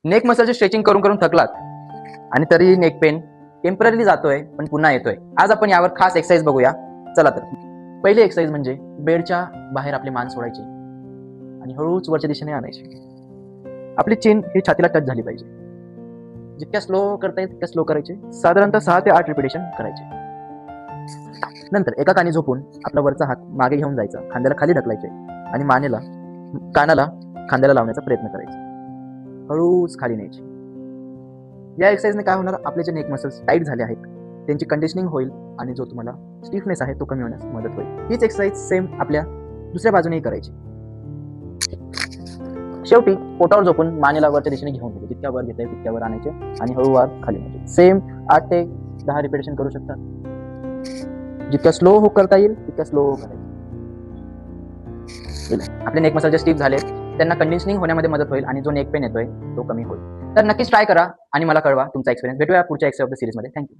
Neck मसलचे stretching करून करून थकलात आणि तरी नेक पेन टेम्पररी जातोय पण पुन्हा येतोय. आज आपण यावर खास एक्सरसाइज बघूया. चला तर. पहिली एक्सरसाइज म्हणजे बेडच्या बाहेर आपली मान सोडायची आणि हळूच वरच्या दिशेने आणायची. आपली चीन ही छातीला टच झाली पाहिजे. जितक्या स्लो करता येईल तितक्या स्लो करायचे. साधारणतः 6 ते 8 रिपिटेशन करायचे. नंतर एका कानी झोपून आपला वरचा हात मागे घेऊन जायचा, खांद्याला खाली ढकलायचे आणि कानाला खांद्याला लावण्याचा प्रयत्न करायचा. हळूच खाली न्यायची. या एक्सरसाइजने काय होणार, आपले जे नेक मसल्स टाईट झाले आहेत त्यांची कंडिशनिंग होईल आणि जो तुम्हाला स्टिफनेस आहे तो कमी होण्यास मदत होईल. हीच एक्सरसाइज सेम आपल्या दुसऱ्या बाजूनेही करायची. शेवटी पोटावर झोपून मानेला वरच्या दिशेने घेऊन घ्यायचे. जितक्या वर घेता येईल तितक्या वर आणायचे आणि हळूवार खाली न्यायचे. सेम 8 ते 10 रिपिटेशन करू शकतात. जितक्या स्लो हो करता येईल तितक्या स्लो करायचं. आपले नेक मसल जे स्टिफ झाले त्यांना कंडिशनिंग होण्यामध्ये मदत होईल आणि जो नेक पेन येतोय तो कमी होईल. तर नक्कीच ट्राय करा आणि मला कळवा तुमचा एक्सपिरियन्स. भेटूया पुढच्या एक्सरसाइज ऑफ द सिरीज मध्ये. थँक्यू.